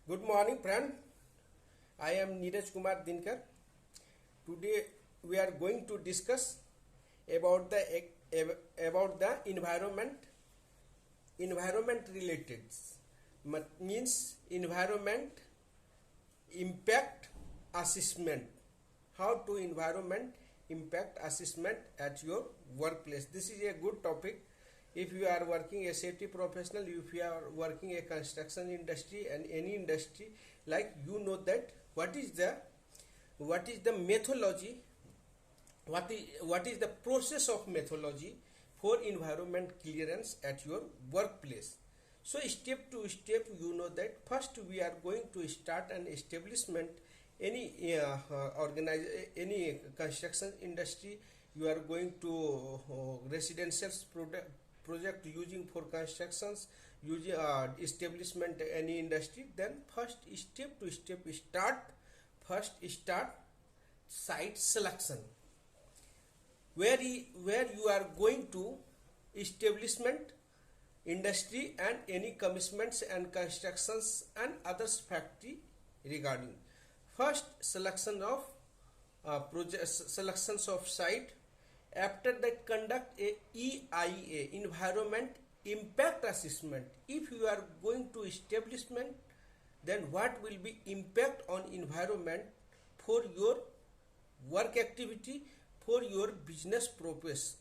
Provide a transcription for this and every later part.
Good morning, friend. I am Neeraj Kumar Dinkar. Today we are going to discuss about the environment related means environment impact assessment. How to environment impact assessment at your workplace. This is a good topic. If you are working a safety professional, if you are working a construction industry and any industry, like you know that what is the methodology, what is the process of methodology for environment clearance at your workplace. So step to step, you know that first we are going to start an establishment. Any organize any construction industry, you are going to residential project using for constructions, using establishment any industry. Then first step to step start site selection, where you are going to establishment industry and any commitments and constructions and others factory regarding. First selections of site. After that, conduct a EIA, environment impact assessment. If you are going to establishment, then what will be impact on environment for your work activity, for your business process.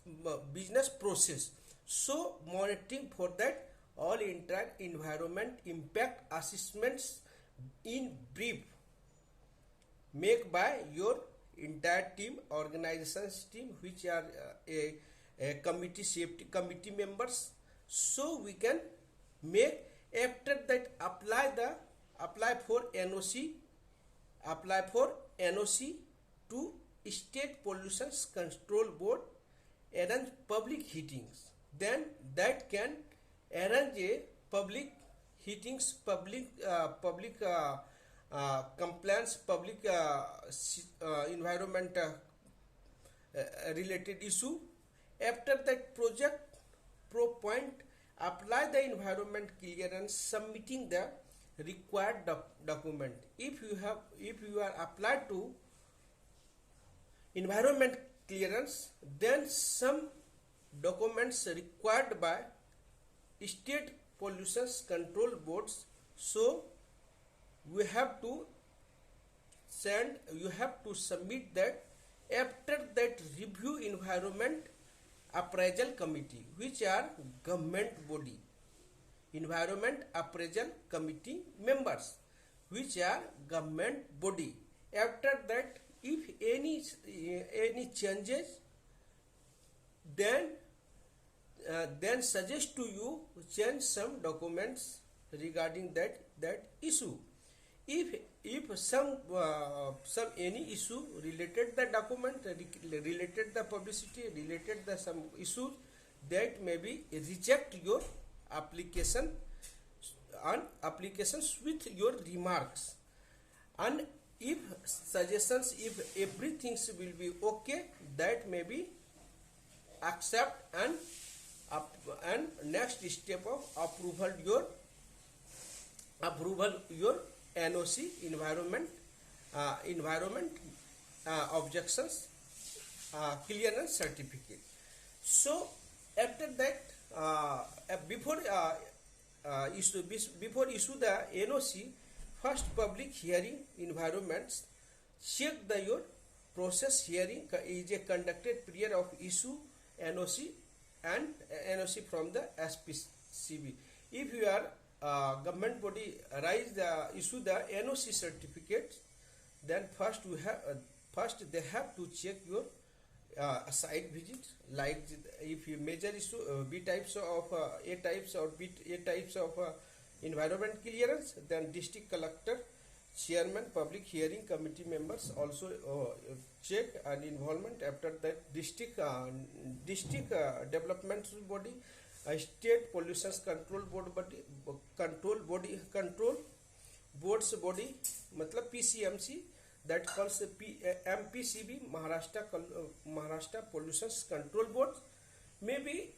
So monitoring for that all entire environment impact assessments in brief make by your entire team, organizations team, which are a committee, safety committee members. So we can make, after that, apply for NOC to State Pollution Control Board, arrange public hearings. Then that can arrange a public hearings, public compliance, public environment related issue. After that, project pro point, apply the environment clearance, submitting the required document. If you are applied to environment clearance, then some documents required by state pollution control boards. So you have to submit that. After that, review environment appraisal committee, which are government body, environment appraisal committee members, which are government body. After that, if any changes, then suggest to you change some documents regarding that issue. If some any issue related the document, related the publicity, related the some issues, that may be reject your application and applications with your remarks. And if suggestions, if everything will be okay, that may be accept and next step of approval your NOC, environment objections clearance certificate. So after that, before issue the NOC, first public hearing environments, check your process. Hearing is a conducted prior of issue NOC and NOC from the SPCB. If you are government body issue the NOC certificate, then first they have to check your site visit, like if you major issue B types of A types or A types of environment clearance, then district collector, chairman, public hearing committee members also check and involvement. After that, district development body, state pollution control boards body, matlab PCMC, that calls MPCB, Maharashtra Pollution Control Board, maybe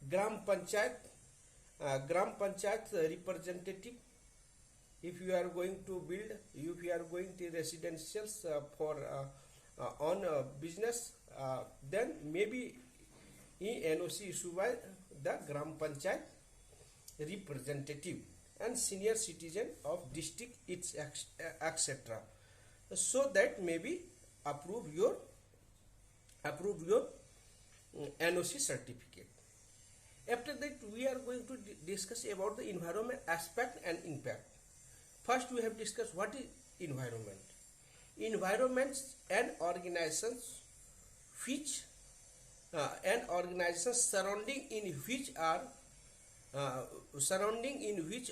Gram Panchayat representative, if you are going to build, if you are going to residentials for on business, then maybe NOC issue by the Gram Panchayat representative and senior citizen of district, its etc. So that maybe approve your NOC certificate. After that, we are going to discuss about the environment aspect and impact. First, we have discussed what is environment. Environments and organizations which surrounding in which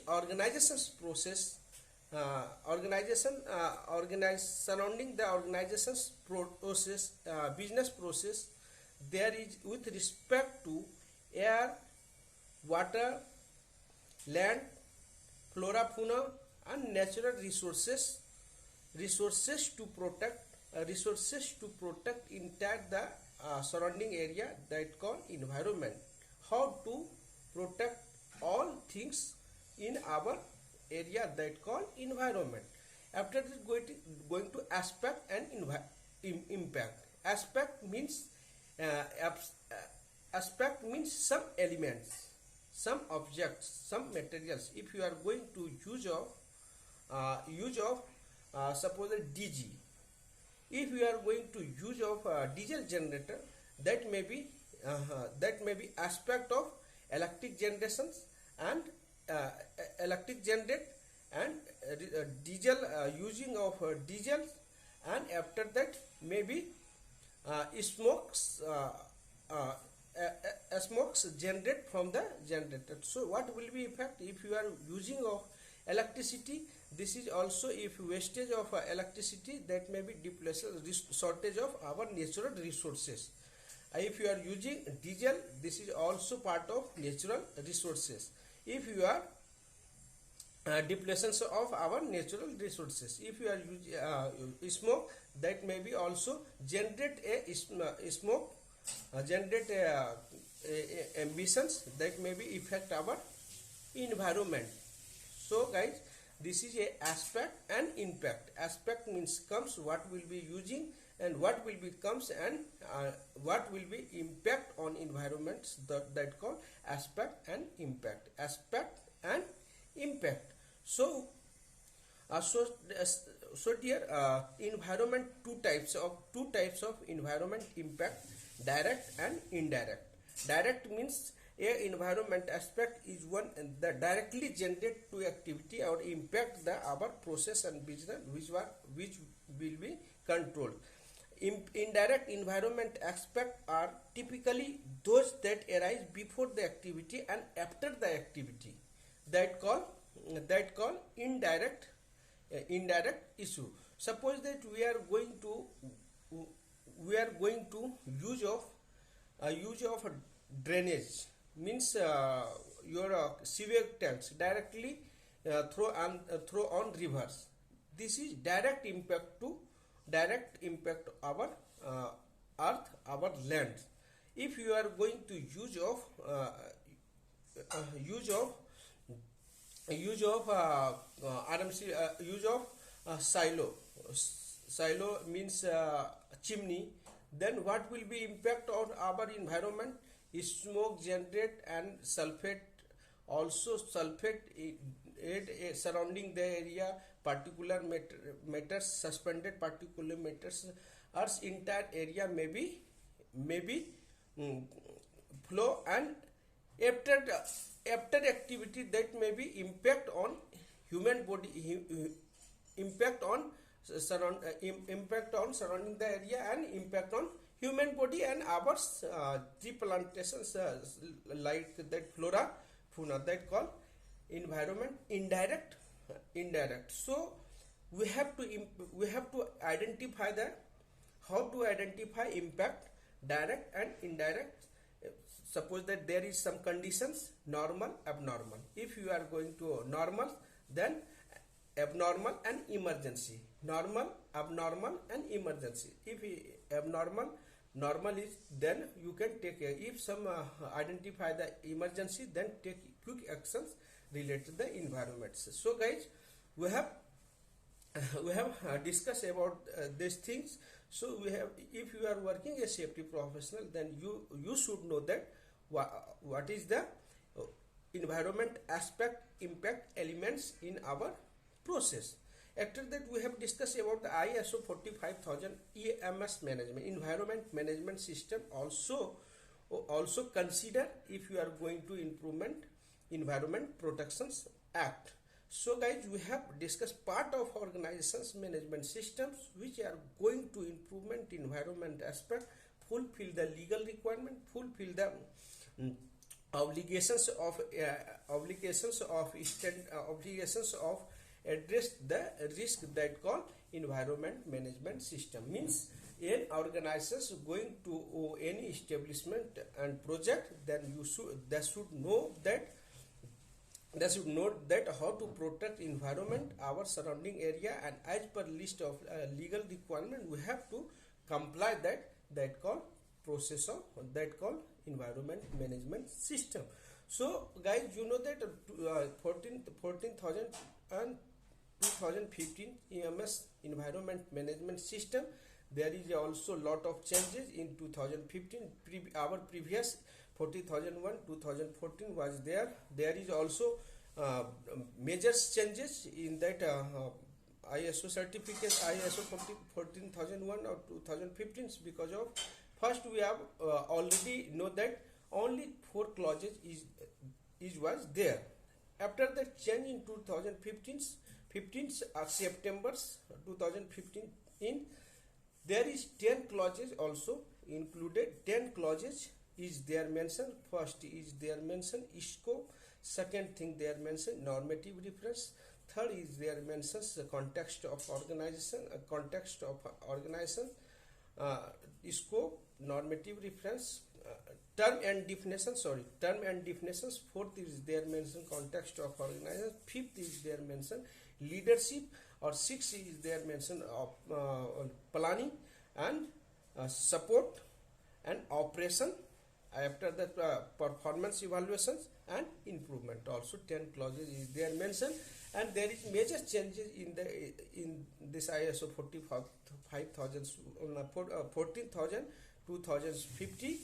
are organizations process surrounding the organization's process, business process. There is with respect to air, water, land, flora, fauna, and natural resources to protect entire the surrounding area, that called environment. How to protect all things in our area, that called environment. After that, going to aspect and impact. Aspect means some elements, some objects, some materials. If you are going to use of suppose a DG, if you are going to use of diesel generator, that may be aspect of electric generations and electric generate and diesel using of diesel, and after that maybe smokes generate from the generator. So what will be effect if you are using of electricity? This is also if wastage of electricity, that may be depletion, shortage of our natural resources. If you are using diesel, this is also part of natural resources. If you are depletions of our natural resources, if you are using smoke, that may be also generate a smoke, generate emissions, that may be affect our environment. So guys, this is a aspect and impact. Aspect means comes what will be using and what will be comes and what will be impact on environments, that called aspect and impact. Aspect and impact. So dear, environment, two types of environment impact: direct and indirect. Direct means a environment aspect is one that directly generate to activity or impact the our process and business which will be controlled. Indirect environment aspect are typically those that arise before the activity and after the activity, that call indirect issue. Suppose that we are going to use of drainage, means your sewage tanks directly throw on rivers. This is direct impact our earth, our land. If you are going to use silo means chimney, then what will be impact on our environment is smoke generate and sulfate, also sulfate surrounding the area, particular matters, suspended particular matters, Earth's entire area may be flow, and after activity that may be impact on human body, impact on surrounding the area, and impact on human body and our tree plantations, like that flora fauna, that called environment. Indirect. So we have to identify how to identify impact, direct and indirect. Suppose that there is some conditions, normal, abnormal. If you are going to normal, then abnormal and emergency. Normal, abnormal and emergency. If normal is, then you can take if some identify the emergency, then take quick actions related to the environment. So guys, we have we have discussed about these things. So we have, if you are working as safety professional, then you should know that what is the environment aspect impact elements in our process. After that, we have discussed about the ISO 45000 EMS management, environment management system. Also consider if you are going to implement Environment Protections Act. So guys, we have discussed part of organizations management systems which are going to improvement environment aspect, fulfill the legal requirement, fulfill the obligations of address the risk that call environment management system. Means an organization going to any establishment and project, then they should know that how to protect environment, our surrounding area, and as per list of legal requirement, we have to comply that call process of that call environment management system. So guys, you know that 14,000 and 2015 EMS environment management system, there is also lot of changes in 2015. Our previous 40,001 2014 was there. There is also major changes in that ISO certificate, ISO 14001 or 2015, because of first we have already know that only 4 clauses is was there. After the change in 2015 September 2015 in, there is 10 clauses also included. 10 clauses is there mentioned. First is there mentioned scope. Second thing they are mentioned normative reference. Third is there mentions the context of organization, scope, normative reference, term and definitions. Fourth is there mentioned context of organization. Fifth is there mentioned leadership, or sixth is there mentioned of planning and support and operation. After that, performance evaluations and improvement. Also 10 clauses is there mentioned, and there is major changes in this ISO 14,000 2050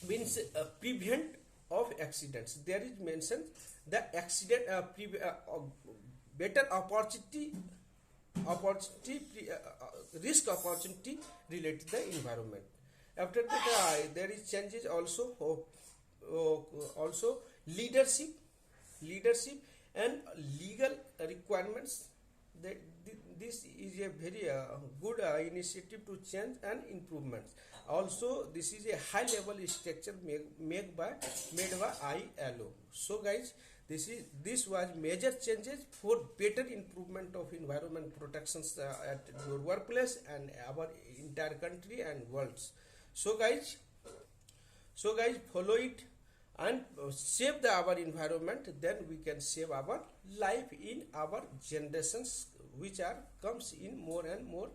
means prevent of accidents. There is mentioned the accident better risk opportunity related to the environment. After that, there is changes also leadership and legal requirements. That this is a very good initiative to change and improvements. Also, this is a high level structure made by ILO. So guys, this was major changes for better improvement of environment protections at your workplace and our entire country and world. So guys, follow it and save our environment. Then we can save our life in our generations, which comes in more and more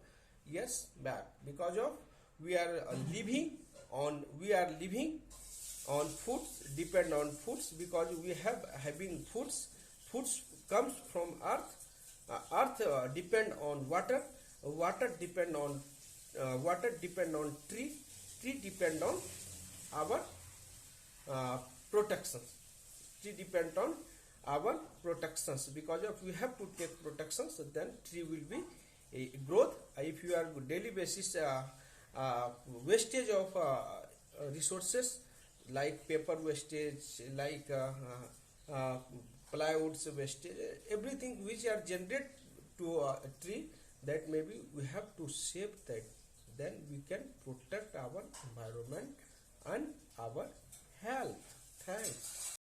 years back. Because of we are living on foods, depend on foods, because we have having foods comes from earth depend on water depend on tree depend on our protections. Tree depend on our protections. Because of we have to take protections, then tree will be a growth. If you are daily basis wastage of resources like paper wastage, like plywoods wastage, everything which are generated to a tree, that maybe we have to save that. Then we can protect our environment and our health. Thanks.